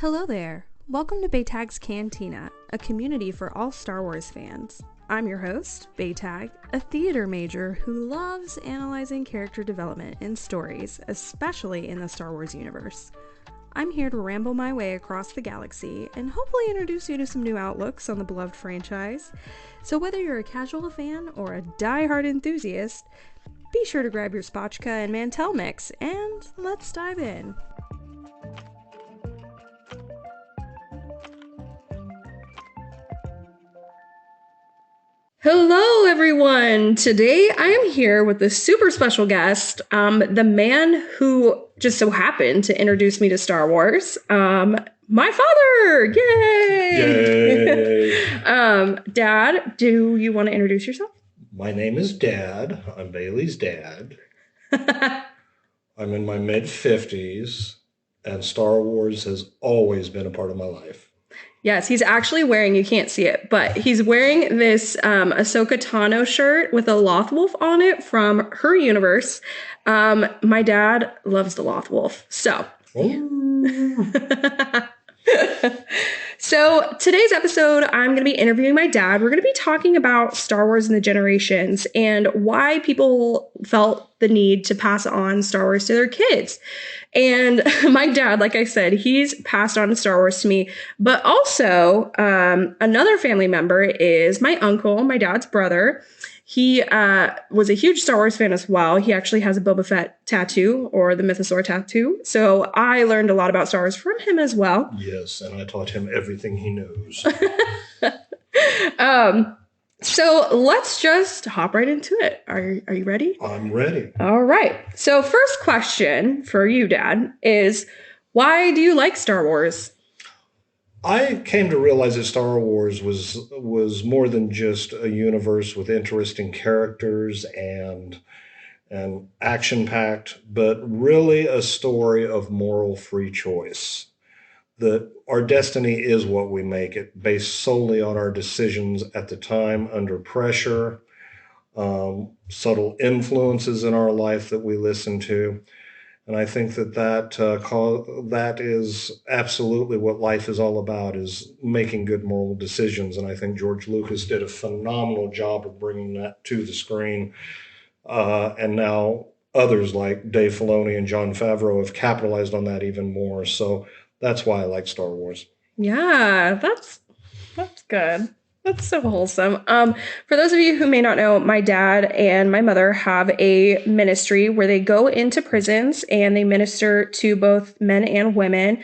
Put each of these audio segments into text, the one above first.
Hello there. Welcome to Baytag's Cantina, a community for all Star Wars fans. I'm your host, Baytag, a theater major who loves analyzing character development in stories, especially in the Star Wars universe. I'm here to ramble my way across the galaxy and hopefully introduce you to some new outlooks on the beloved franchise. So whether you're a casual fan or a die-hard enthusiast, be sure to grab your spotchka and Mantel mix, and let's dive in. Hello, everyone. Today I am here with a super special guest, the man who just so happened to introduce me to Star Wars, my father. Yay! Yay! Dad, do you want to introduce yourself? My name is Dad. I'm Bailey's dad. I'm in my mid-50s, and Star Wars has always been a part of my life. Yes, he's actually wearing, you can't see it, but he's wearing this Ahsoka Tano shirt with a Lothwolf on it from her universe. My dad loves the Lothwolf, so. So today's episode, I'm going to be interviewing my dad. We're going to be talking about Star Wars and the Generations and why people felt the need to pass on Star Wars to their kids. And my dad, like I said, he's passed on Star Wars to me. But also, another family member is my uncle, my dad's brother. He was a huge Star Wars fan as well. He actually has a Boba Fett tattoo, or the Mythosaur tattoo. So I learned a lot about Star Wars from him as well. Yes, and I taught him everything he knows. So let's just hop right into it. Are you ready? I'm ready. All right. So first question for you, Dad, is why do you like Star Wars? I came to realize that Star Wars was more than just a universe with interesting characters and action-packed, but really a story of moral free choice. That our destiny is what we make it, based solely on our decisions at the time, under pressure, subtle influences in our life that we listen to. And I think that is absolutely what life is all about, is making good moral decisions. And I think George Lucas did a phenomenal job of bringing that to the screen. And now others like Dave Filoni and Jon Favreau have capitalized on that even more. So that's why I like Star Wars. Yeah, that's good. That's so wholesome. For those of you who may not know, my dad and my mother have a ministry where they go into prisons and they minister to both men and women,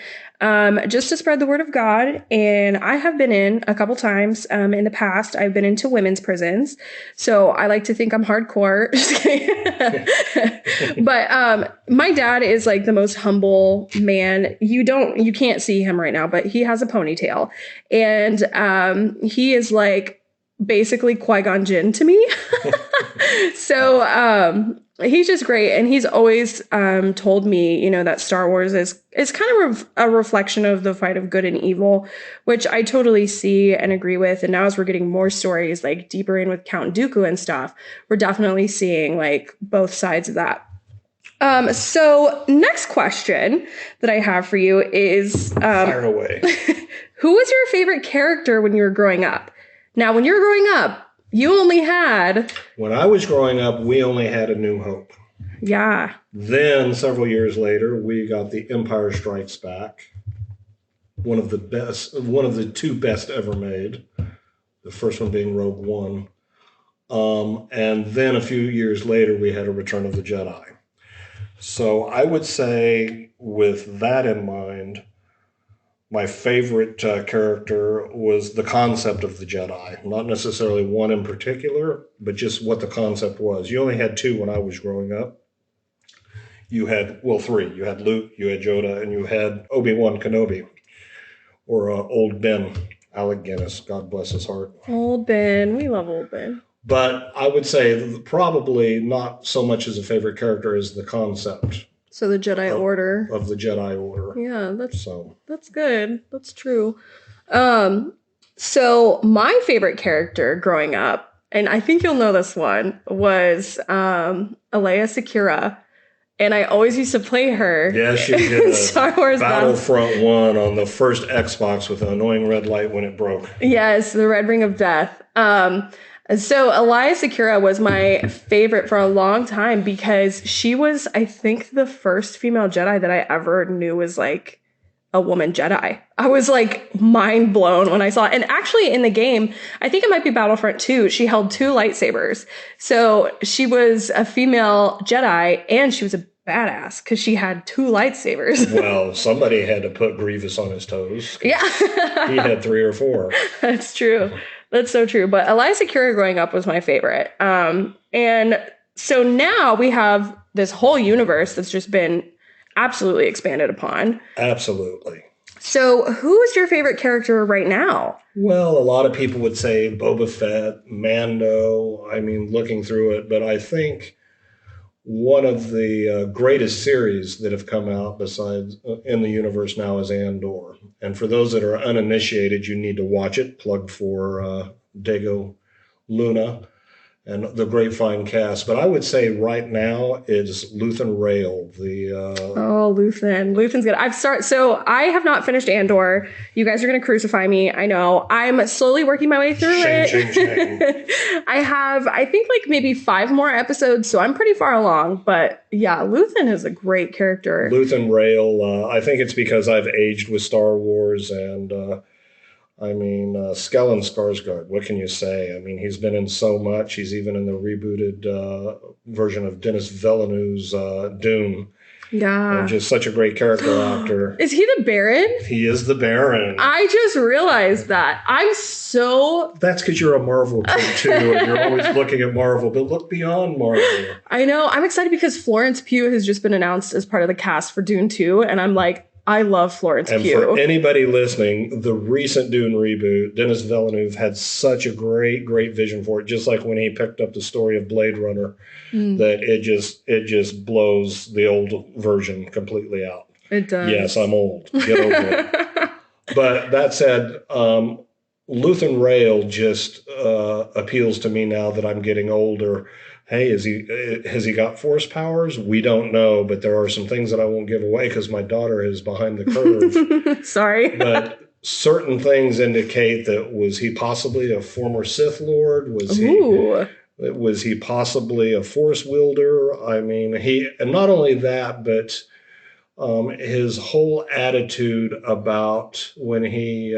just to spread the word of God. And I have been in a couple times in the past. I've been into women's prisons, so I like to think I'm hardcore. Just kidding. But my dad is like the most humble man. You can't see him right now, but he has a ponytail, and he is like basically Qui-Gon Jinn to me. So he's just great, and he's always told me, that Star Wars is kind of a reflection of the fight of good and evil, which I totally see and agree with. And now as we're getting more stories like deeper in with Count Dooku and stuff, we're definitely seeing like both sides of that. So next question that I have for you is Fire away. Who was your favorite character when you were growing up? Now, when you were growing up, you only had... When I was growing up, we only had A New Hope. Yeah. Then, several years later, we got The Empire Strikes Back. One of the two best ever made. The first one being Rogue One. And then a few years later, we had A Return of the Jedi. So I would say, with that in mind, my favorite character was the concept of the Jedi. Not necessarily one in particular, but just what the concept was. You only had two when I was growing up. You had, three. You had Luke, you had Yoda, and you had Obi-Wan Kenobi. Or Old Ben, Alec Guinness. God bless his heart. Old Ben. We love Old Ben. But I would say probably not so much as a favorite character as the concept. So the Jedi Order. Of the Jedi Order. Yeah, that's good. That's true. So my favorite character growing up, and I think you'll know this one, was Aayla Secura. and I always used to play her. Yes, you in did. Star Wars Battlefront 1 on the first Xbox with an annoying red light when it broke. Yes, the Red Ring of Death. So Elia Secura was my favorite for a long time because she was, I think, the first female Jedi that I ever knew was like a woman Jedi. I was like mind blown when I saw it. And actually in the game, I think it might be Battlefront 2, she held 2 lightsabers. So she was a female Jedi and she was a badass because she had 2 lightsabers. Well, somebody had to put Grievous on his toes. Yeah. He had 3 or 4. That's true. That's so true. But Elia Secura growing up was my favorite. And so now we have this whole universe that's just been absolutely expanded upon. Absolutely. So who is your favorite character right now? Well, a lot of people would say Boba Fett, Mando. I mean, looking through it, but I think one of the greatest series that have come out besides in the universe now is Andor. And for those that are uninitiated, you need to watch it. Plug for Diego Luna and the great fine cast. But I would say right now is Luthen Rael. Luthen's good. So I have not finished Andor. You guys are going to crucify me. I know. I'm slowly working my way through it. I have, I think, like maybe 5 more episodes, so I'm pretty far along. But yeah, Luthen is a great character. Luthen Rael. I think it's because I've aged with Star Wars and Stellan Skarsgård, what can you say? I mean, he's been in so much. He's even in the rebooted version of Denis Villeneuve's Dune. Yeah. And just such a great character actor. Is he the Baron? He is the Baron. I just realized that. That's because you're a Marvel kid, too, and you're always looking at Marvel, but look beyond Marvel. I know. I'm excited because Florence Pugh has just been announced as part of the cast for Dune 2, and I'm like, I love Florence Pugh. And for anybody listening, the recent Dune reboot, Denis Villeneuve had such a great vision for it. Just like when he picked up the story of Blade Runner, that it just blows the old version completely out. It does. Yes, I'm old. Get over it. But that said, Luthen Rael just appeals to me now that I'm getting older. Hey, has he got force powers? We don't know, but there are some things that I won't give away because my daughter is behind the curve. Sorry. But certain things indicate that was he possibly a former Sith Lord? Was he possibly a force wielder? I mean, and not only that, but his whole attitude about when he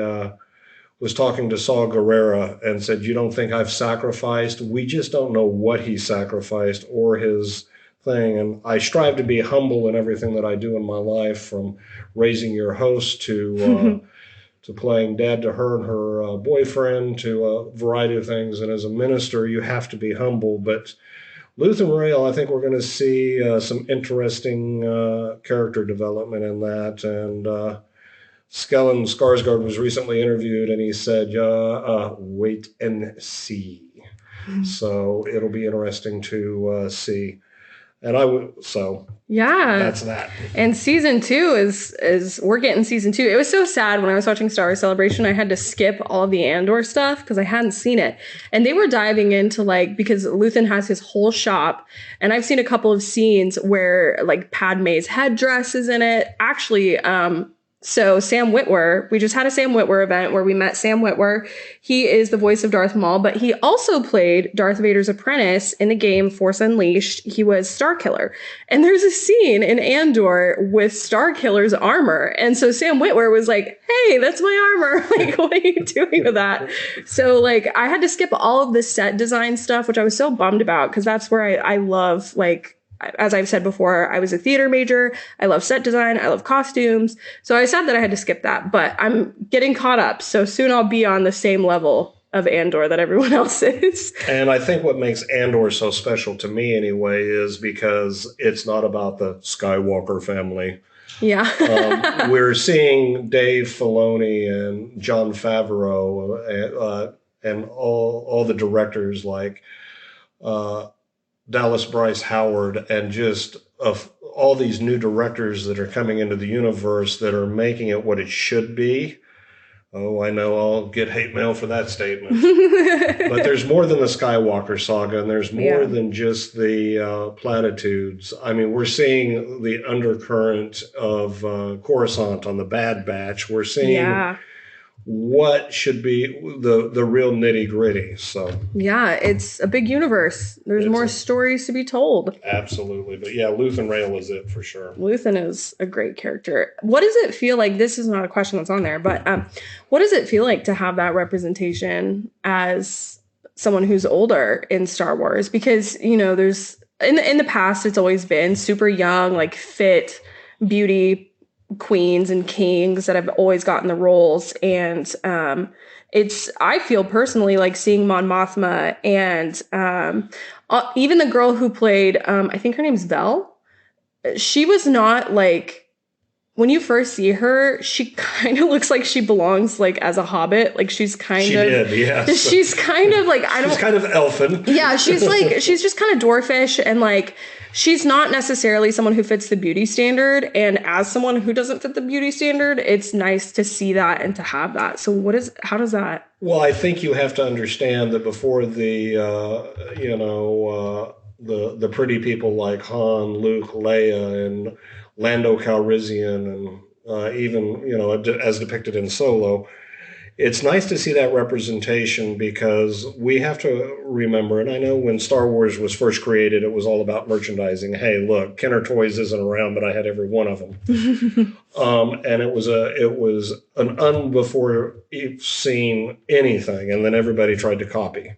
was talking to Saw Gerrera and said, "You don't think I've sacrificed?" We just don't know what he sacrificed or his thing. And I strive to be humble in everything that I do in my life, from raising your host to playing dad to her and her boyfriend, to a variety of things. And as a minister, you have to be humble. But Luthen Rael, I think we're going to see some interesting character development in that. And Stellan Skarsgård was recently interviewed, and he said, wait and see. So it'll be interesting to see. And that's that. And season 2 is we're getting season 2. It was so sad when I was watching Star Wars Celebration. I had to skip all of the Andor stuff because I hadn't seen it. And they were diving into because Luthen has his whole shop, and I've seen a couple of scenes where like Padme's headdress is in it. Actually, so Sam Witwer, we just had a Sam Witwer event where we met Sam Witwer. He is the voice of Darth Maul, but he also played Darth Vader's apprentice in the game Force Unleashed. He was Starkiller. And there's a scene in Andor with Starkiller's armor. And so Sam Witwer was like, "Hey, that's my armor." Like, what are you doing with that? So I had to skip all of the set design stuff, which I was so bummed about because that's where I love, as I've said before, I was a theater major. I love set design. I love costumes. So I said that I had to skip that, but I'm getting caught up. So soon I'll be on the same level of Andor that everyone else is. And I think what makes Andor so special to me anyway is because it's not about the Skywalker family. Yeah. We're seeing Dave Filoni and Jon Favreau and all the directors like Dallas Bryce Howard, and just of all these new directors that are coming into the universe that are making it what it should be. Oh, I know I'll get hate mail for that statement. But there's more than the Skywalker saga, and there's more Yeah. than just the platitudes. I mean, we're seeing the undercurrent of Coruscant on the Bad Batch. We're seeing Yeah. what should be the real nitty gritty. So Yeah, it's a big universe. There's it's more stories to be told. absolutely, but yeah, Luthen Rail is it for sure. Luthen is a great character. What does it feel like? This is not a question that's on there, but what does it feel like to have that representation as someone who's older in Star Wars? Because there's in the past, it's always been super young, like fit beauty queens and kings that have always gotten the roles, and it's I feel personally like seeing Mon Mothma and even the girl who played I think her name's Vel. She was not like when you first see her, she kind of looks like she belongs like as a hobbit. Like she's kind She of did, yes. she's kind of like She's kind of elfin. yeah, she's just kind of dwarfish, and like she's not necessarily someone who fits the beauty standard. And as someone who doesn't fit the beauty standard, it's nice to see that and to have that. So how does that? Well, I think you have to understand that before the pretty people like Han, Luke, Leia, and Lando Calrissian, and even as depicted in Solo, it's nice to see that representation because we have to remember, and I know when Star Wars was first created, it was all about merchandising. Hey, look, Kenner Toys isn't around, but I had every one of them. And it was an unbefore seen anything, and then everybody tried to copy.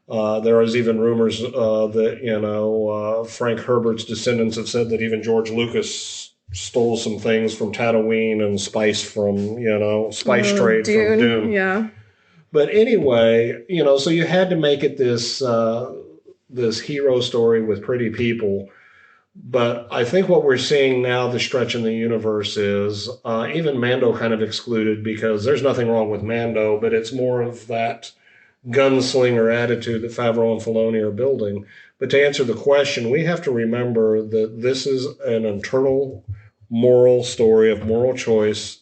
There was even rumors that Frank Herbert's descendants have said that even George Lucas stole some things from Tatooine and spice from spice trade from Dune. Yeah. But anyway, so you had to make it this hero story with pretty people. But I think what we're seeing now, the stretch in the universe is even Mando kind of excluded, because there's nothing wrong with Mando, but it's more of that gunslinger attitude that Favreau and Filoni are building. But to answer the question, we have to remember that this is an internal moral story of moral choice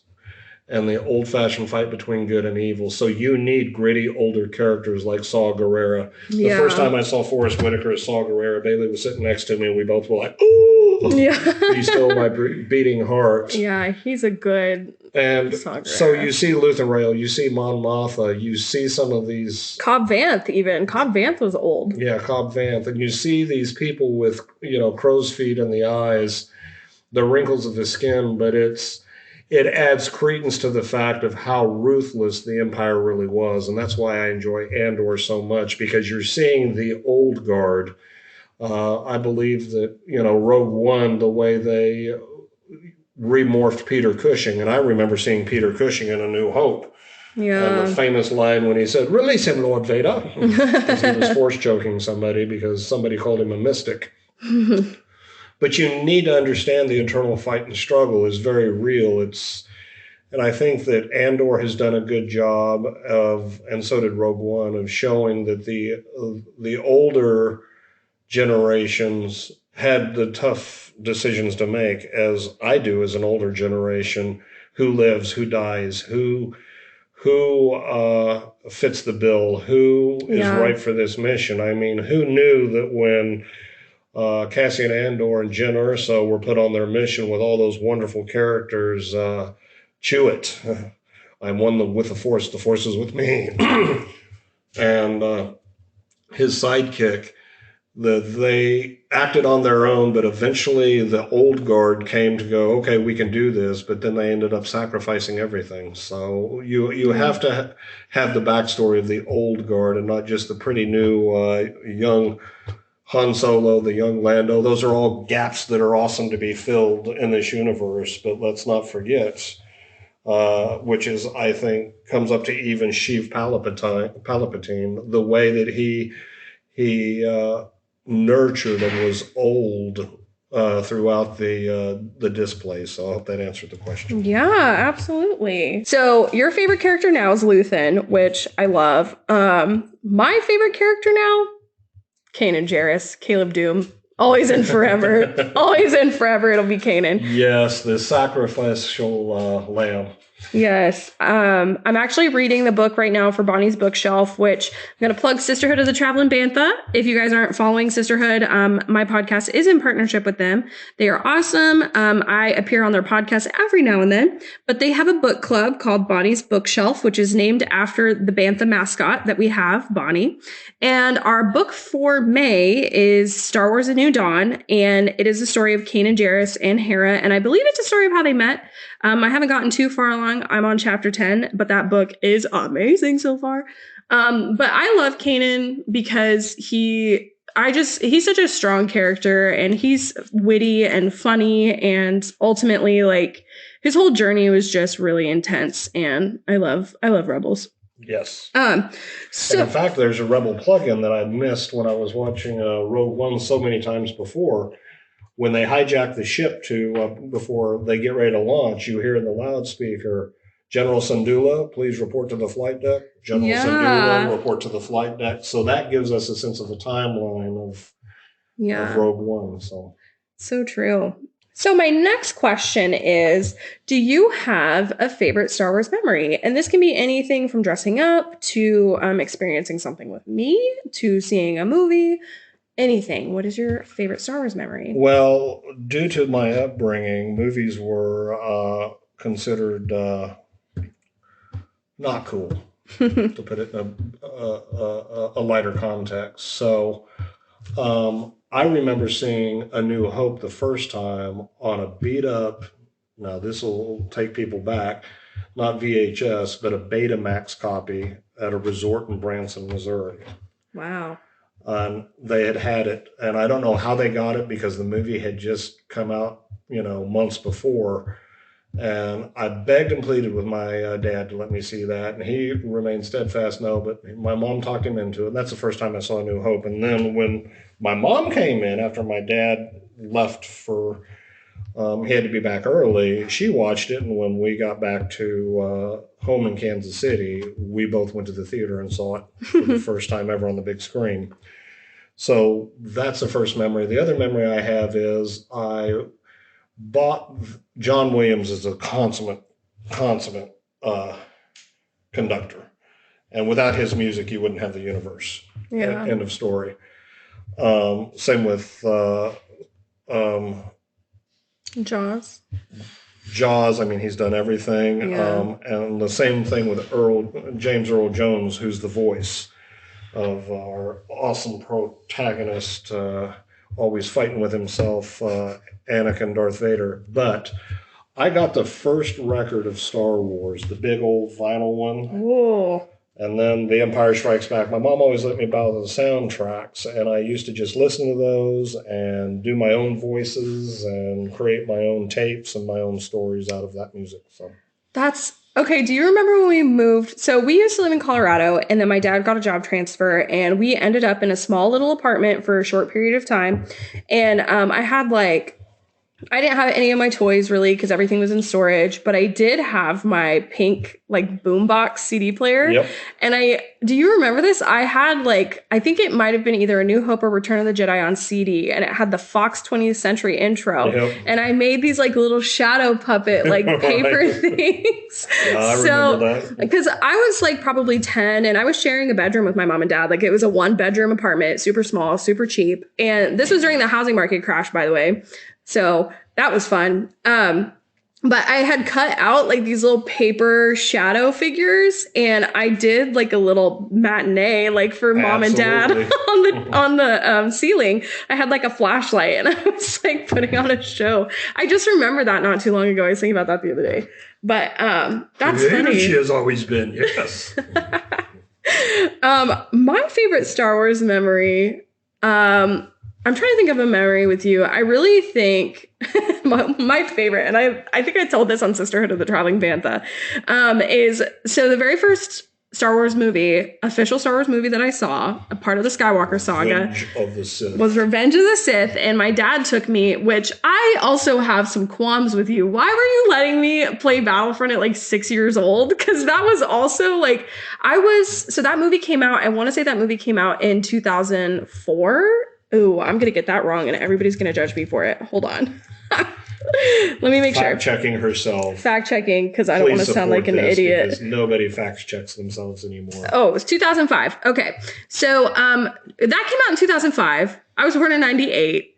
and the old-fashioned fight between good and evil. So you need gritty older characters like Saw Gerrera. The first time I saw Forrest Whitaker as Saw Gerrera, Bailey was sitting next to me, and we both were like, "Ooh!" Yeah. He's still my beating heart. Yeah, he's a good. And so you see Luthen Rail, you see Mon Mothma, you see some of these... Cobb Vanth even. Cobb Vanth was old. Yeah, Cobb Vanth. And you see these people with, crow's feet in the eyes, the wrinkles of the skin, but it adds credence to the fact of how ruthless the Empire really was. And that's why I enjoy Andor so much, because you're seeing the old guard. I believe that, Rogue One, the way they remorphed Peter Cushing, and I remember seeing Peter Cushing in A New Hope. Yeah. And the famous line when he said, "Release him, Lord Vader," because he was force choking somebody because somebody called him a mystic. But you need to understand the internal fight and struggle is very real. And I think that Andor has done a good job of, and so did Rogue One, of showing that the older generations had the tough decisions to make, as I do as an older generation. Who lives, who dies, who fits the bill, who is right for this mission. I mean, who knew that when Cassian Andor and Jyn Erso were put on their mission with all those wonderful characters, Chewett, I'm one with the Force is with me, and his sidekick, that they acted on their own, but eventually the old guard came to go, okay, we can do this, but then they ended up sacrificing everything. So you have to have the backstory of the old guard and not just the pretty new young Han Solo, the young Lando. Those are all gaps that are awesome to be filled in this universe, but let's not forget, which is, I think, comes up to even Sheev Palpatine, the way that he nurtured and was old throughout the display. So I hope that answered the question. Yeah, absolutely. So your favorite character now is Luthen, which I love. My favorite character now, Kanan Jarrus, Caleb Doom. Always and forever. Always and forever, it'll be Kanan. Yes, the sacrificial lamb. Yes. I'm actually reading the book right now for Bonnie's Bookshelf, which I'm going to plug Sisterhood of the Traveling Bantha. If you guys aren't following Sisterhood, my podcast is in partnership with them. They are awesome. I appear on their podcast every now and then, but they have a book club called Bonnie's Bookshelf, which is named after the Bantha mascot that we have, Bonnie. And our book for May is Star Wars: A New Dawn, and it is the story of Kanan Jarrus and Hera, and I believe it's a story of how they met. I haven't gotten too far along. I'm on chapter 10, but that book is amazing so far. But I love Kanan because he's such a strong character, and he's witty and funny, and ultimately, like, his whole journey was just really intense, and I love Rebels. Yes. So and in fact, there's a Rebel plugin that I missed when I was watching Rogue One so many times before. When they hijack the ship before they get ready to launch, you hear in the loudspeaker, General Syndulla, please report to the flight deck. General Syndulla, report to the flight deck. So that gives us a sense of the timeline of Rogue One. So true. So my next question is, do you have a favorite Star Wars memory? And this can be anything from dressing up to experiencing something with me to seeing a movie. Anything. What is your favorite Star Wars memory? Well, due to my upbringing, movies were considered not cool, to put it in a lighter context. So I remember seeing A New Hope the first time on a beat up, now this will take people back, not VHS, but a Betamax copy at a resort in Branson, Missouri. Wow. They had it, and I don't know how they got it because the movie had just come out, months before. And I begged and pleaded with my dad to let me see that, and he remained steadfast no, but my mom talked him into it. And that's the first time I saw A New Hope. And then when my mom came in after my dad left for, he had to be back early, she watched it. And when we got back to home in Kansas City, we both went to the theater and saw it for the first time ever on the big screen. So that's the first memory. The other memory I have is I bought John Williams as a consummate conductor. And without his music, you wouldn't have the universe. Yeah. End of story. Same with Jaws. Jaws, I mean, he's done everything. Yeah. And the same thing with James Earl Jones, who's the voice of our awesome protagonist, always fighting with himself, Anakin Darth Vader. But I got the first record of Star Wars, the big old vinyl one. Whoa. And then The Empire Strikes Back. My mom always let me buy the soundtracks, and I used to just listen to those and do my own voices and create my own tapes and my own stories out of that music. So that's okay. Do you remember when we moved? So we used to live in Colorado, and then my dad got a job transfer, and we ended up in a small little apartment for a short period of time. And I didn't have any of my toys really because everything was in storage, but I did have my pink boombox CD player. Yep. And do you remember this? I had I think it might have been either A New Hope or Return of the Jedi on CD, and it had the Fox 20th Century intro. Yep. And I made these little shadow puppet paper things. Yeah, I remember that. Because I was probably 10, and I was sharing a bedroom with my mom and dad. It was a 1-bedroom apartment, super small, super cheap. And this was during the housing market crash, by the way. So that was fun. But I had cut out these little paper shadow figures, and I did a little matinee for mom and dad on the ceiling. I had a flashlight, and I was putting on a show. I just remember that not too long ago. I was thinking about that the other day. But that's funny. She has always been, yes. My favorite Star Wars memory. I'm trying to think of a memory with you. I really think my favorite, and I think I told this on Sisterhood of the Traveling Bantha, is the very first Star Wars movie, official Star Wars movie that I saw, a part of the Skywalker saga, Revenge of the Sith. Was Revenge of the Sith, and my dad took me, which I also have some qualms with you. Why were you letting me play Battlefront at 6 years old? Because that was also so that movie came out, I want to say that movie came out in 2004. Ooh, I'm going to get that wrong, and everybody's going to judge me for it. Hold on. Let me make sure. Fact checking herself. Fact checking, because I don't want Please to sound like an support this, idiot. because nobody fact checks themselves anymore. Oh, it was 2005. Okay. So that came out in 2005. I was born in 98.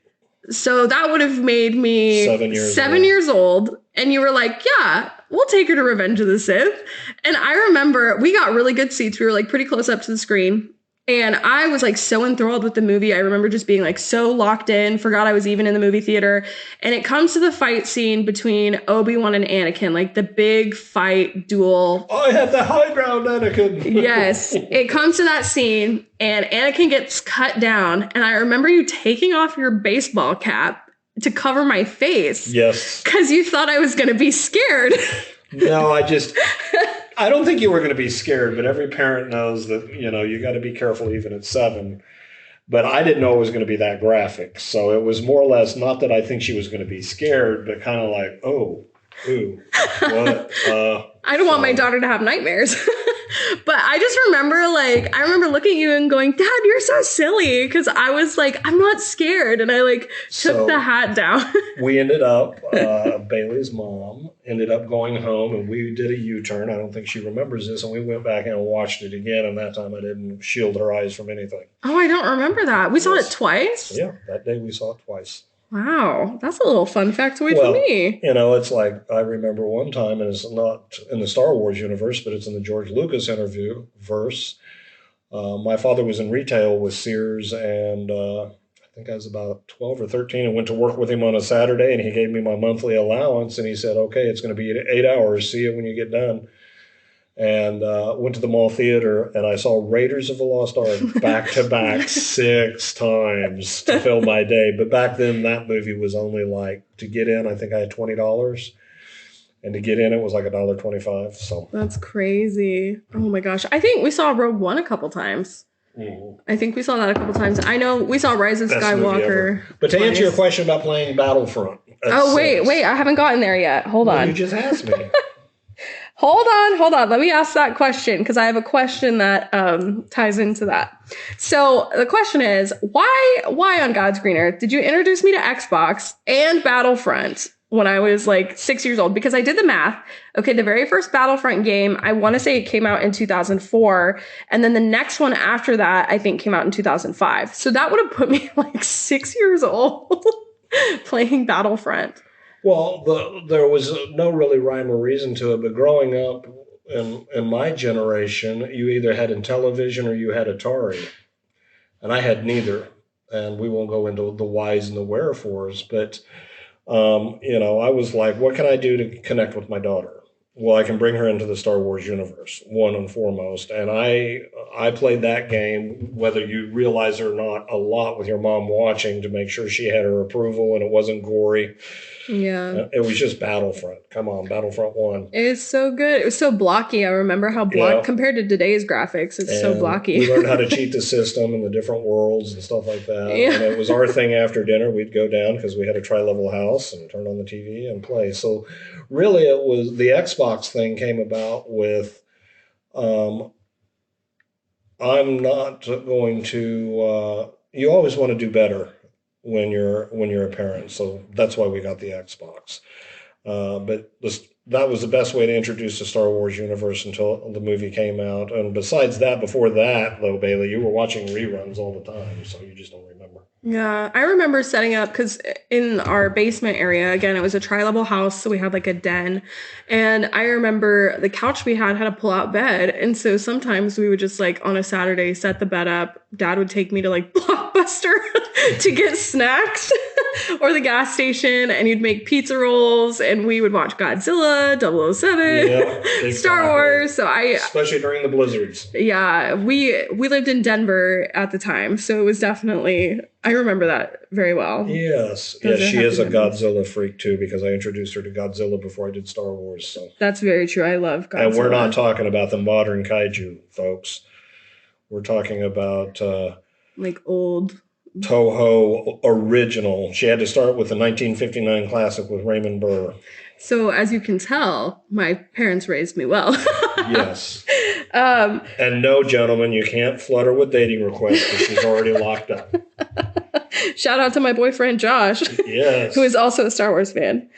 So that would have made me 7 years old. And you were like, yeah, we'll take her to Revenge of the Sith. And I remember we got really good seats. We were like pretty close up to the screen. And I was like so enthralled with the movie. I remember just being like so locked in, forgot I was even in the movie theater. And it comes to the fight scene between Obi-Wan and Anakin, like the big fight duel. I had the high ground, Anakin. Yes, it comes to that scene and Anakin gets cut down. And I remember you taking off your baseball cap to cover my face. Yes. Because you thought I was going to be scared. No, I don't think you were going to be scared, but every parent knows that, you got to be careful even at 7. But I didn't know it was going to be that graphic. So it was more or less not that I think she was going to be scared, but kind of like, oh, ooh, what? I don't want my daughter to have nightmares. But I just remember, I remember looking at you and going, Dad, you're so silly. Because I was like, I'm not scared. And I took the hat down. We ended up, Bailey's mom ended up going home and we did a U-turn. I don't think she remembers this. And we went back and watched it again. And that time I didn't shield her eyes from anything. Oh, I don't remember that. We saw it twice? Yeah, that day we saw it twice. Wow, that's a little fun factoid for me. It's like I remember one time, and it's not in the Star Wars universe, but it's in the George Lucas interview verse. My father was in retail with Sears, and I think I was about 12 or 13 and went to work with him on a Saturday, and he gave me my monthly allowance, and he said, okay, it's going to be 8 hours. See you when you get done. And went to the mall theater, and I saw Raiders of the Lost Ark back to back 6 times to fill my day. But back then, that movie was only to get in, I think I had $20. And to get in, it was like $1.25. So that's crazy. Oh my gosh. I think we saw Rogue One a couple times. Mm-hmm. I think we saw that a couple times. I know we saw Rise of Skywalker. But to answer your question about playing Battlefront. Wait. I haven't gotten there yet. Hold on. You just asked me. Hold on. Let me ask that question because I have a question that ties into that. So the question is, why on God's green earth did you introduce me to Xbox and Battlefront when I was 6 years old? Because I did the math. Okay, the very first Battlefront game, I want to say it came out in 2004. And then the next one after that, I think came out in 2005. So that would have put me 6 years old playing Battlefront. Well, there was no really rhyme or reason to it, but growing up in my generation, you either had Intellivision or you had Atari, and I had neither. And we won't go into the whys and the wherefores, but I was like, what can I do to connect with my daughter? Well, I can bring her into the Star Wars universe, one and foremost. And I played that game, whether you realize it or not, a lot with your mom watching to make sure she had her approval and it wasn't gory. Yeah. It was just Battlefront. Come on, Battlefront 1. It was so good. It was so blocky. I remember how compared to today's graphics, it's so blocky. We learned how to cheat the system and the different worlds and stuff like that. Yeah. And it was our thing after dinner. We'd go down because we had a tri-level house and turn on the TV and play. So really it was the Xbox thing came about with I'm not going to you always want to do better when you're a parent. So that's why we got the Xbox. But that was the best way to introduce the Star Wars universe until the movie came out. And besides that, before that, though, Bailey, you were watching reruns all the time, so you just don't remember. Yeah, I remember setting up, because in our basement area, again, it was a tri-level house, so we had a den. And I remember the couch we had a pull-out bed. And so sometimes we would just, on a Saturday, set the bed up. Dad would take me to, Blockbuster to get snacks or the gas station, and you'd make pizza rolls, and we would watch Godzilla, 007, exactly. Star Wars. So especially during the blizzards. Yeah, we lived in Denver at the time, so it was definitely, I remember that very well. Yes, she is a Godzilla freak too, because I introduced her to Godzilla before I did Star Wars. So that's very true. I love Godzilla. And we're not talking about the modern kaiju, folks. We're talking about old Toho original. She had to start with the 1959 classic with Raymond Burr. So as you can tell, my parents raised me well. Yes. And no, gentlemen, you can't flood her with dating requests because she's already locked up. Shout out to my boyfriend Josh, Yes. who is also a Star Wars fan.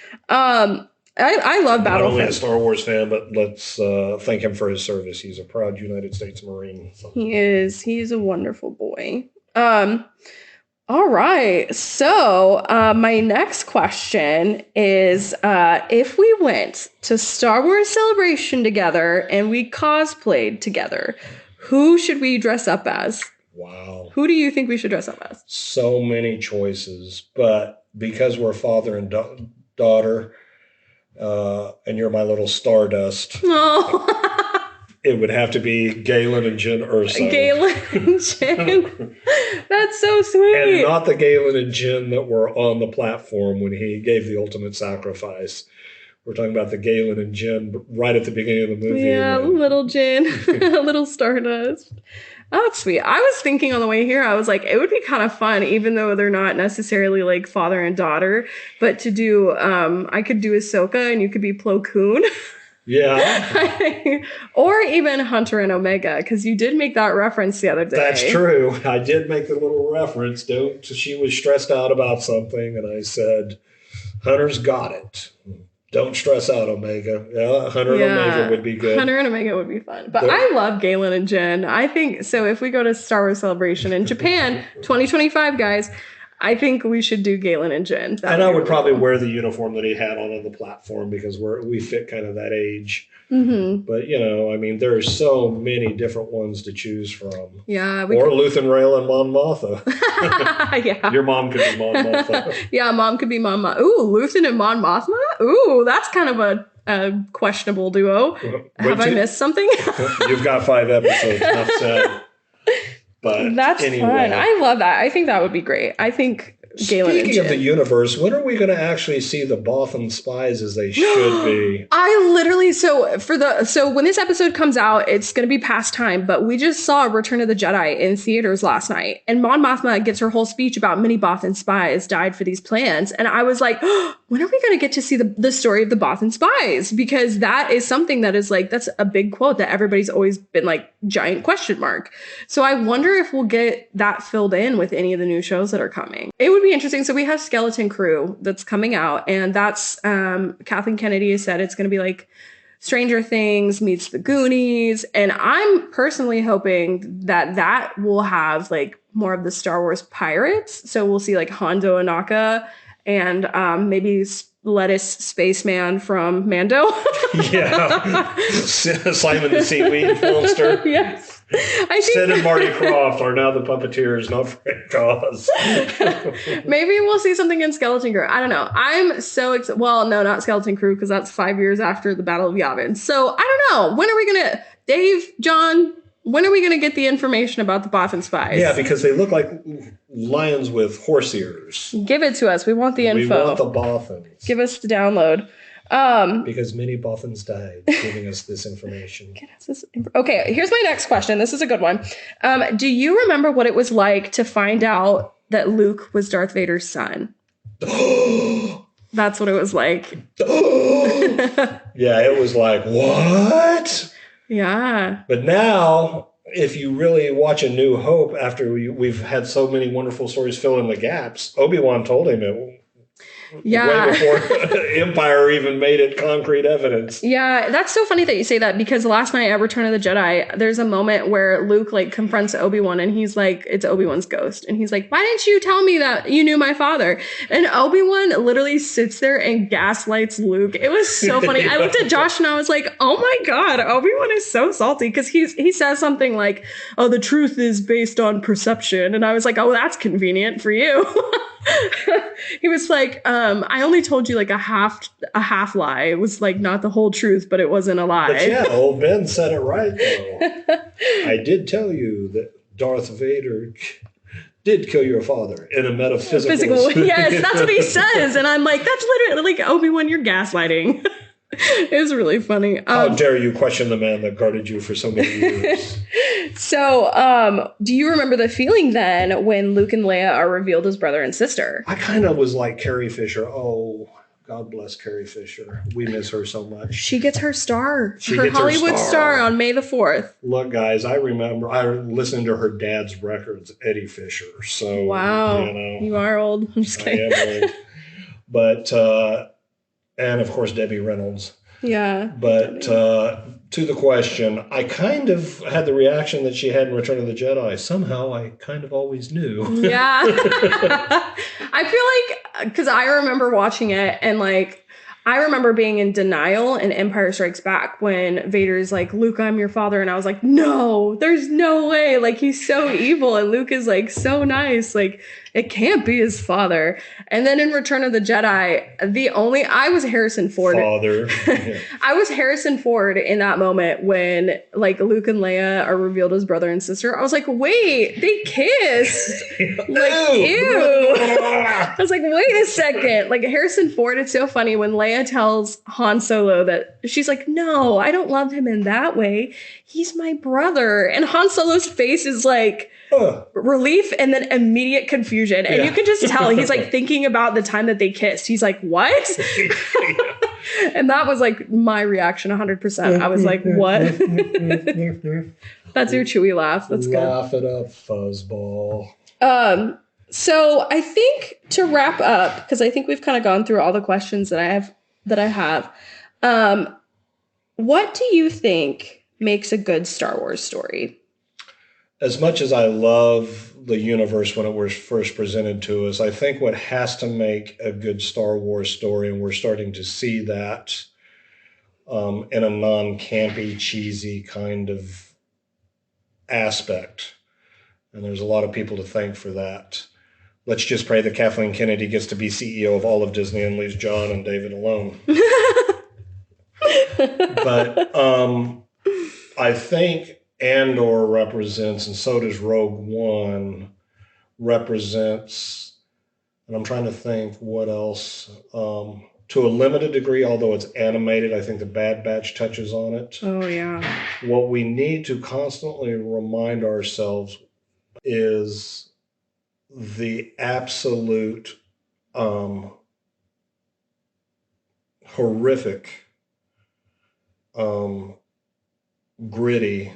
I love Not only a Battlefront. Star Wars fan, but let's thank him for his service. He's a proud United States Marine. So. He is. He's a wonderful boy. All right. So my next question is, if we went to Star Wars Celebration together and we cosplayed together, who should we dress up as? Wow. Who do you think we should dress up as? So many choices, but because we're father and daughter, and you're my little Stardust, Oh, it would have to be Galen and Jyn Erso. Galen and Jyn. That's so sweet. And not the Galen and Jyn that were on the platform when he gave the ultimate sacrifice. We're talking about the Galen and Jyn right at the beginning of the movie. Yeah, little Jyn, little Stardust. Oh, that's sweet. I was thinking on the way here, I was like, it would be kind of fun, even though they're not necessarily like father and daughter, but to do, I could do Ahsoka and you could be Plo Koon. Yeah. Or even Hunter and Omega, because you did make that reference the other day. That's true. I did make the little reference. She was stressed out about something, and I said, Hunter's got it. Don't stress out, Omega. Yeah, Hunter and Omega would be good. Hunter and Omega would be fun. But I love Galen and Jyn. I think, so if we go to Star Wars Celebration in Japan, 2025, guys, I think we should do Galen and Jyn. And I would probably wear the uniform that he had on the platform because we fit kind of that age. Mm-hmm. But, I mean, there are so many different ones to choose from. Yeah. Or Luthen Rail and Mon Mothma. Yeah. Your mom could be Mon Mothma. Yeah, mom could be Mon Mothma. Ooh, Luthen and Mon Mothma? Ooh, that's kind of a questionable duo. Have I missed something? You've got 5 episodes, enough said. But that's anyway. fun. I love that. I think that would be great. I think Galen and Jyn. Speaking of the universe, when are we going to actually see the Bothan spies as they should be? I literally, so when this episode comes out, it's going to be past time, but we just saw Return of the Jedi in theaters last night, and Mon Mothma gives her whole speech about many Bothan spies died for these plans, and I was like, oh, when are we going to get to see the story of the Bothan spies? Because that is something that is like, that's a big quote that everybody's always been like, giant question mark. So I wonder if we'll get that filled in with any of the new shows that are coming. It would be interesting. So we have Skeleton Crew that's coming out, and that's Kathleen Kennedy has said it's going to be like Stranger Things meets the Goonies, and I'm personally hoping that will have like more of the Star Wars pirates. So we'll see like Hondo Ohnaka and maybe Lettuce Spaceman from Mando. Yeah, Simon the Seaweed Filmster. Yes. I think Sid and Marty Krofft are now the puppeteers, not Frank Oz. Maybe we'll see something in Skeleton Crew. I don't know. I'm so excited. Well, no, not Skeleton Crew, because that's 5 years after the Battle of Yavin. So I don't know. When are we going to... Dave, John, when are we going to get the information about the Bothan spies? Yeah, because they look like lions with horse ears. Give it to us. We want the info. We want the Bothans. Give us the download. Because many Bothans died giving us this information. Okay, here's my next question. This is a good one. Do you remember what it was like to find out that Luke was Darth Vader's son? That's what it was like. Yeah, it was like, what? Yeah. But now, if you really watch A New Hope, after we've had so many wonderful stories fill in the gaps, Obi-Wan told him it. Yeah. Way before Empire even made it concrete evidence. Yeah, that's so funny that you say that, because last night at Return of the Jedi, there's a moment where Luke like confronts Obi-Wan and he's like, it's Obi-Wan's ghost. And he's like, why didn't you tell me that you knew my father? And Obi-Wan literally sits there and gaslights Luke. It was so funny. I looked at Josh and I was like, oh my God, Obi-Wan is so salty, because he says something like, oh, the truth is based on perception. And I was like, oh, that's convenient for you. He was like, I only told you like a half lie. It was like not the whole truth, but it wasn't a lie. But yeah, old Ben said it right, though. I did tell you that Darth Vader did kill your father in a metaphysical... Yes, that's what he says. And I'm like, that's literally like, Obi-Wan, you're gaslighting. It was really funny. How dare you question the man that guarded you for so many years? So, do you remember the feeling then when Luke and Leia are revealed as brother and sister? I kind of was like Carrie Fisher. Oh, God bless Carrie Fisher. We miss her so much. She gets her star. She her gets her Hollywood star on May the 4th. Look, guys, I remember I listened to her dad's records, Eddie Fisher. So, wow, you know, you are old. I'm just kidding. I am old. But, and of course, Debbie Reynolds. Yeah. But to the question, I kind of had the reaction that she had in Return of the Jedi. Somehow I kind of always knew. Yeah. I feel like, because I remember watching it and like, I remember being in denial in Empire Strikes Back when Vader's like, Luke, I'm your father. And I was like, no, there's no way. Like, he's so evil. And Luke is like so nice. Like, it can't be his father. And then in Return of the Jedi, I was Harrison Ford. Father. Yeah. I was Harrison Ford in that moment when like Luke and Leia are revealed as brother and sister. I was like, wait, they kissed. Like, ew. I was like, wait a second. Like Harrison Ford, it's so funny when Leia tells Han Solo that she's like, no, I don't love him in that way. He's my brother. And Han Solo's face is like, relief and then immediate confusion. And you can just tell he's like thinking about the time that they kissed. He's like, what? And that was like my reaction 100%. I was like, what? That's your Chewie laugh. That's good. Laugh it up, fuzzball. So I think to wrap up, because I think we've kind of gone through all the questions that I have. What do you think makes a good Star Wars story? As much as I love the universe when it was first presented to us, I think what has to make a good Star Wars story, and we're starting to see that in a non-campy, cheesy kind of aspect, and there's a lot of people to thank for that. Let's just pray that Kathleen Kennedy gets to be CEO of all of Disney and leaves John and David alone. But I think Andor represents, and so does Rogue One, represents, and I'm trying to think what else, to a limited degree, although it's animated, I think the Bad Batch touches on it. Oh, yeah. What we need to constantly remind ourselves is the absolute horrific, gritty,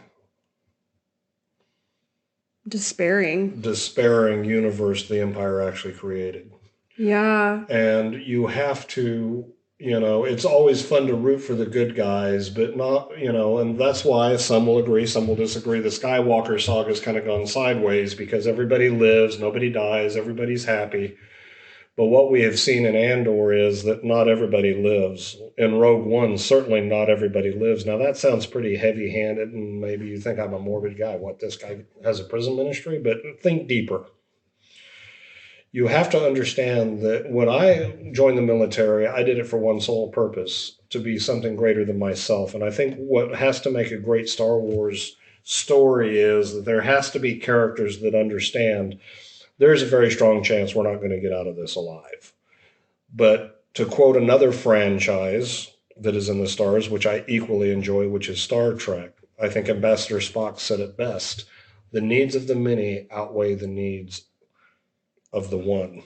despairing universe the Empire actually created. Yeah. And you have to, it's always fun to root for the good guys, but not, and that's why some will agree, some will disagree. The Skywalker saga has kind of gone sideways because everybody lives, nobody dies, everybody's happy. But what we have seen in Andor is that not everybody lives. In Rogue One, certainly not everybody lives. Now, that sounds pretty heavy-handed, and maybe you think I'm a morbid guy. What, this guy has a prison ministry? But think deeper. You have to understand that when I joined the military, I did it for one sole purpose, to be something greater than myself. And I think what has to make a great Star Wars story is that there has to be characters that understand there's a very strong chance we're not going to get out of this alive. But to quote another franchise that is in the stars, which I equally enjoy, which is Star Trek, I think Ambassador Spock said it best. The needs of the many outweigh the needs of the one.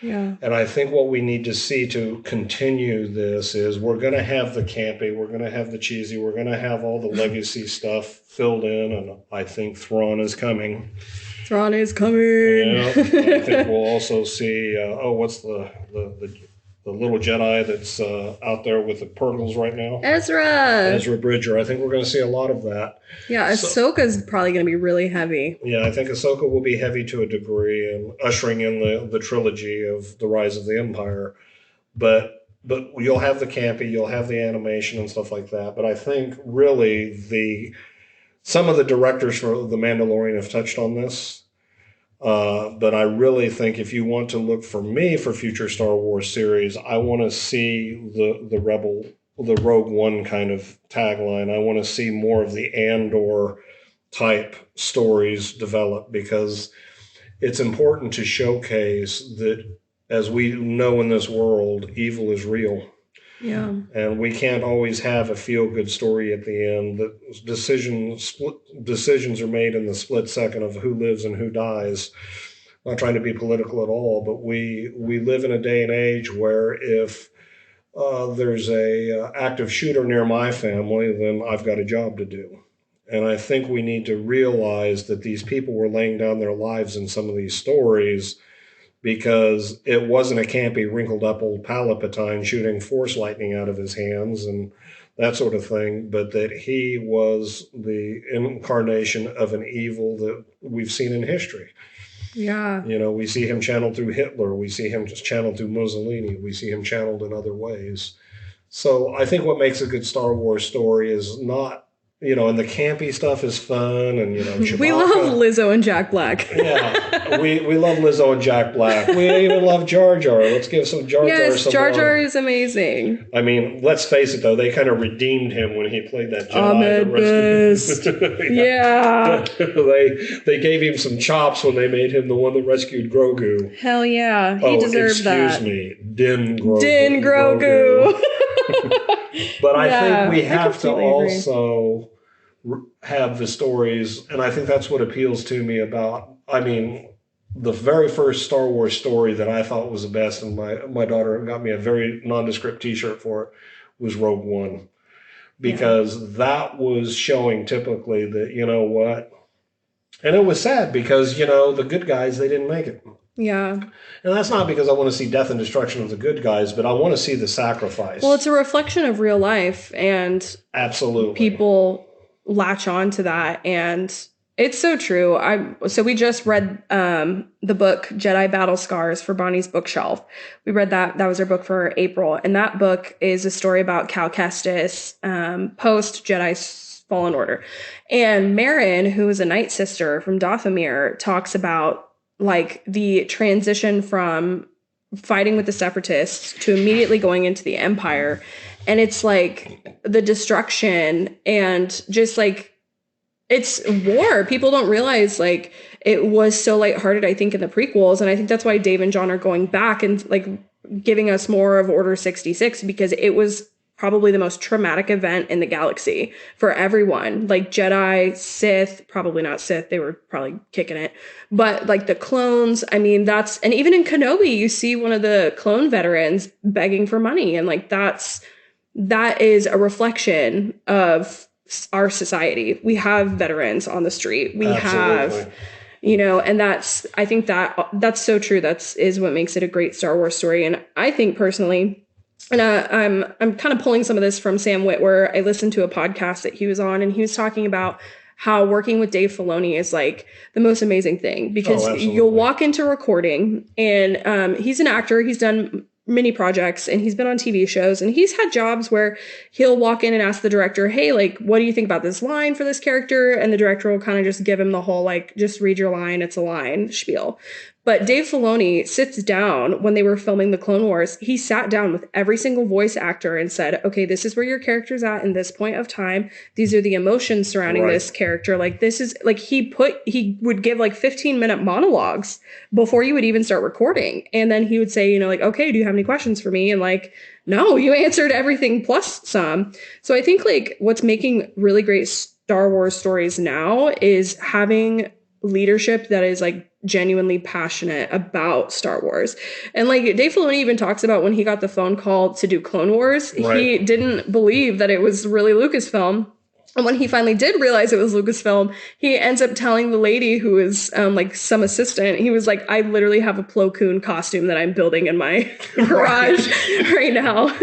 Yeah. And I think what we need to see to continue this is we're going to have the campy, we're going to have the cheesy, we're going to have all the legacy stuff filled in, and I think Thrawn is coming. Thrawn is coming. Yeah, I think we'll also see, what's the little Jedi that's out there with the Purgles right now? Ezra Bridger. I think we're going to see a lot of that. Yeah, Ahsoka's probably going to be really heavy. Yeah, I think Ahsoka will be heavy to a degree and ushering in the trilogy of The Rise of the Empire. But you'll have the campy, you'll have the animation and stuff like that. But I think really some of the directors for The Mandalorian have touched on this. But I really think if you want to look for me for future Star Wars series, I want to see the Rogue One kind of tagline. I want to see more of the Andor type stories develop, because it's important to showcase that, as we know in this world, evil is real. Yeah. And we can't always have a feel-good story at the end. That decisions are made in the split second of who lives and who dies. I'm not trying to be political at all, but we live in a day and age where if there's a active shooter near my family, then I've got a job to do. And I think we need to realize that these people were laying down their lives in some of these stories because it wasn't a campy, wrinkled up old Palpatine shooting force lightning out of his hands and that sort of thing, but that he was the incarnation of an evil that we've seen in history. Yeah. You know, we see him channeled through Hitler. We see him just channeled through Mussolini. We see him channeled in other ways. So I think what makes a good Star Wars story is not, you know, and the campy stuff is fun, and you know, Chewbacca. We love Lizzo and Jack Black. Yeah, we love Lizzo and Jack Black. We even love Jar Jar. Let's give some Jar Jar Yes, some Jar love. Jar is amazing. I mean, let's face it though, they kind of redeemed him when he played that Jedi. Ahmed Best. Yeah. They gave him some chops when they made him the one that rescued Grogu. Hell yeah. He deserved that. Excuse me, Din Grogu. Din Grogu. But I think we I have to completely agree. also have the stories, and I think that's what appeals to me about, I mean, the very first Star Wars story that I thought was the best, and my daughter got me a very nondescript t-shirt for it, was Rogue One. Because that was showing typically that, you know what, and it was sad because, you know, the good guys, they didn't make it. Yeah. And that's not because I want to see death and destruction of the good guys, but I want to see the sacrifice. Well, it's a reflection of real life, and absolutely people latch on to that, and it's so true. So we just read the book Jedi Battle Scars for Bonnie's Bookshelf. We read that was our book for April, and that book is a story about Cal Kestis post Jedi Fallen Order, and Merrin, who is a Night Sister from Dathomir, talks about like the transition from fighting with the Separatists to immediately going into the Empire. And it's like the destruction and just like, it's war. People don't realize like it was so lighthearted, I think, in the prequels. And I think that's why Dave and John are going back and like giving us more of Order 66, because it was probably the most traumatic event in the galaxy for everyone. Like Jedi, Sith, probably not Sith, they were probably kicking it, but like the clones, I mean, and even in Kenobi, you see one of the clone veterans begging for money. And like, that is a reflection of our society. We have veterans on the street. We have, you know, and I think that's so true. Is what makes it a great Star Wars story. And I think personally, and I'm kind of pulling some of this from Sam Witwer. I listened to a podcast that he was on, and he was talking about how working with Dave Filoni is like the most amazing thing, because you'll walk into recording, and he's an actor. He's done many projects and he's been on TV shows, and he's had jobs where he'll walk in and ask the director, hey, like, what do you think about this line for this character? And the director will kind of just give him the whole, like, just read your line, it's a line spiel. But Dave Filoni sits down when they were filming the Clone Wars. He sat down with every single voice actor and said, okay, this is where your character's at in this point of time. These are the emotions surrounding this character. Like, this is like, he would give like 15-minute monologues before you would even start recording. And then he would say, you know, like, okay, do you have any questions for me? And like, no, you answered everything plus some. So I think like what's making really great Star Wars stories now is having leadership that is like genuinely passionate about Star Wars. And like Dave Filoni even talks about when he got the phone call to do Clone Wars, he didn't believe that it was really Lucasfilm. And when he finally did realize it was Lucasfilm, he ends up telling the lady who is like some assistant, he was like, I literally have a Plo Koon costume that I'm building in my garage right now.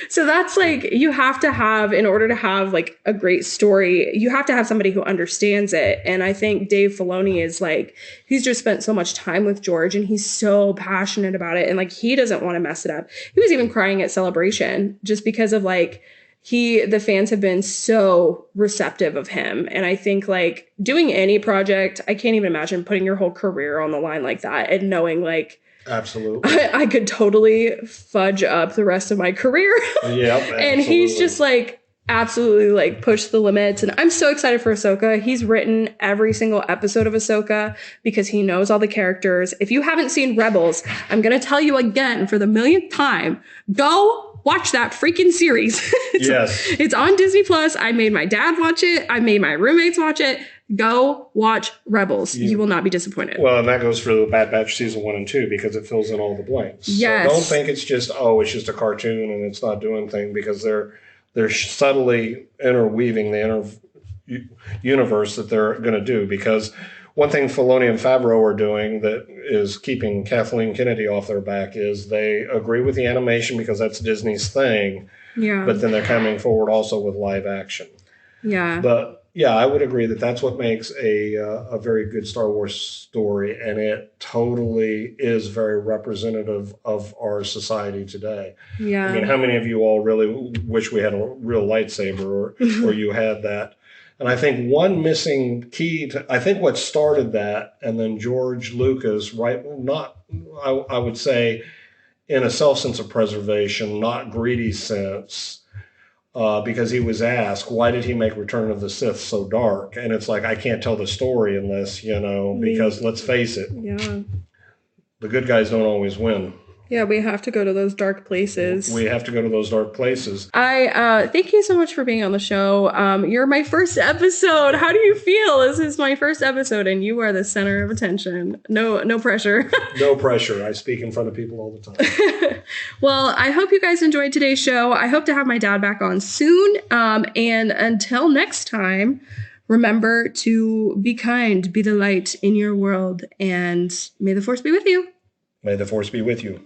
So that's like, you have to have, in order to have like a great story, you have to have somebody who understands it. And I think Dave Filoni is like, he's just spent so much time with George and he's so passionate about it. And like, he doesn't want to mess it up. He was even crying at Celebration just because of like, the fans have been so receptive of him. And I think like doing any project, I can't even imagine putting your whole career on the line like that and knowing like, absolutely, I could totally fudge up the rest of my career. Yep, and he's just like, absolutely like push the limits. And I'm so excited for Ahsoka. He's written every single episode of Ahsoka because he knows all the characters. If you haven't seen Rebels, I'm going to tell you again for the millionth time, go watch that freaking series. It's on Disney Plus. I made my dad watch it. I made my roommates watch it. Go watch Rebels. You will not be disappointed. Well, and that goes for the Bad Batch season 1 and 2 because it fills in all the blanks. Yes. So don't think it's just a cartoon and it's not doing anything, because they're subtly interweaving the universe that they're going to do. Because one thing Filoni and Favreau are doing that is keeping Kathleen Kennedy off their back is they agree with the animation because that's Disney's thing. Yeah. But then they're coming forward also with live action. Yeah. But yeah, I would agree that that's what makes a very good Star Wars story, and it totally is very representative of our society today. Yeah. I mean, how many of you all really wish we had a real lightsaber, or you had that? And I think one missing key I think what started that, and then George Lucas, I would say in a self-sense of preservation, not greedy sense, because he was asked, why did he make Return of the Sith so dark? And it's like, I can't tell the story unless, because let's face it, the good guys don't always win. Yeah, we have to go to those dark places. We have to go to those dark places. I thank you so much for being on the show. You're my first episode. How do you feel? This is my first episode, and you are the center of attention. No pressure. No pressure. I speak in front of people all the time. Well, I hope you guys enjoyed today's show. I hope to have my dad back on soon. And until next time, remember to be kind, be the light in your world, and may the Force be with you. May the Force be with you.